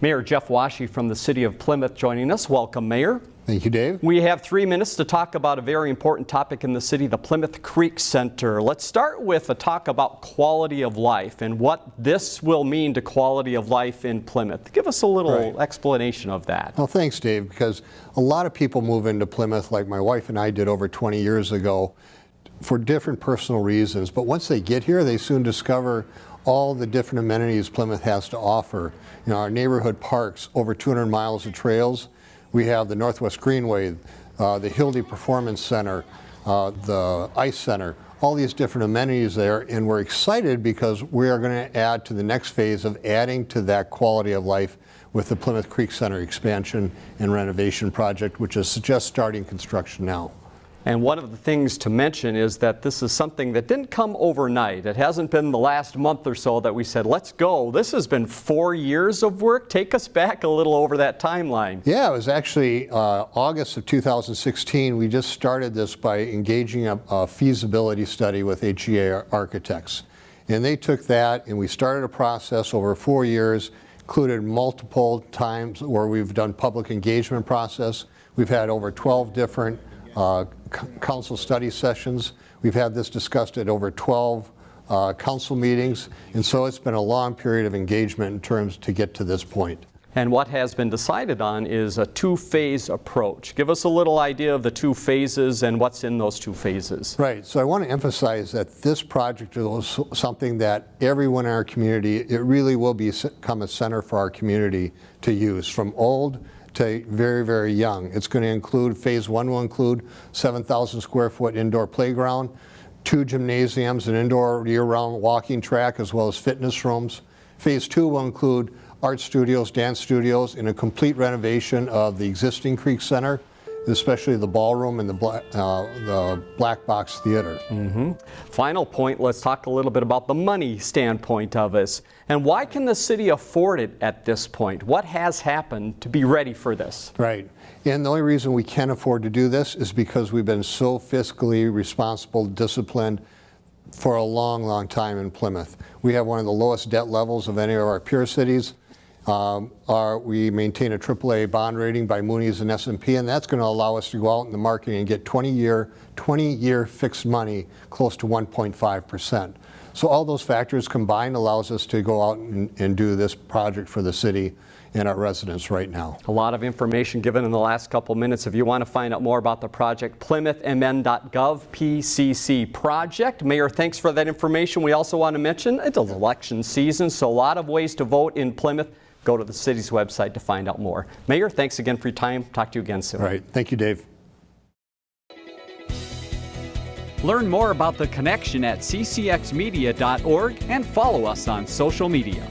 Mayor Jeff Washee from the City of Plymouth joining us. Welcome, Mayor. Thank you, Dave. We have 3 minutes to talk about a very important topic in the city, the Plymouth Creek Center. Let's start with a talk about quality of life and what this will mean to quality of life in Plymouth. Give us a little explanation of that. Well, thanks, Dave, because a lot of people move into Plymouth like my wife and I did over 20 years ago for different personal reasons. But once they get here, they soon discover all the different amenities Plymouth has to offer. You know, our neighborhood parks, over 200 miles of trails. We have the Northwest Greenway, the Hildy Performance Center, the Ice Center, all these different amenities there, and we're excited because we are going to add to the next phase of adding to that quality of life with the Plymouth Creek Center expansion and renovation project, which is just starting construction now. And one of the things to mention is that this is something that didn't come overnight. It hasn't been the last month or so that we said, let's go. This has been 4 years of work. Take us back a little over that timeline. Yeah, it was actually August of 2016. We just started this by engaging a feasibility study with HEA architects. And they took that and we started a process over 4 years, included multiple times where we've done public engagement process. We've had over 12 different council study sessions. We've had this discussed at over 12 council meetings, and so it's been a long period of engagement in terms to get to this point. And what has been decided on is a 2-phase approach. Give us a little idea of the 2 phases and what's in those 2 phases. Right, so I want to emphasize that this project is something that everyone in our community, it really will become a center for our community to use, from old to very, very young. It's going to include, phase 1 will include 7,000 square foot indoor playground, 2 gymnasiums, an indoor year-round walking track, as well as fitness rooms. Phase 2 will include art studios, dance studios, and a complete renovation of the existing Creek Center, especially the ballroom and the black box theater. Final point, let's talk a little bit about the money standpoint of this. And why can the city afford it at this point? What has happened to be ready for this? Right. And the only reason we can afford to do this is because we've been so fiscally responsible, disciplined for a long, long time in Plymouth. We have one of the lowest debt levels of any of our peer cities. We maintain a AAA bond rating by Moody's and S&P, and that's going to allow us to go out in the market and get 20-year fixed money close to 1.5%. So all those factors combined allows us to go out and do this project for the city and our residents right now. A lot of information given in the last couple minutes. If you want to find out more about the project, plymouthmn.gov PCC project. Mayor, thanks for that information. We also want to mention it's election season, so a lot of ways to vote in Plymouth. Go to the city's website to find out more. Mayor, thanks again for your time. Talk to you again soon. All right. Thank you, Dave. Learn more about The Connection at ccxmedia.org and follow us on social media.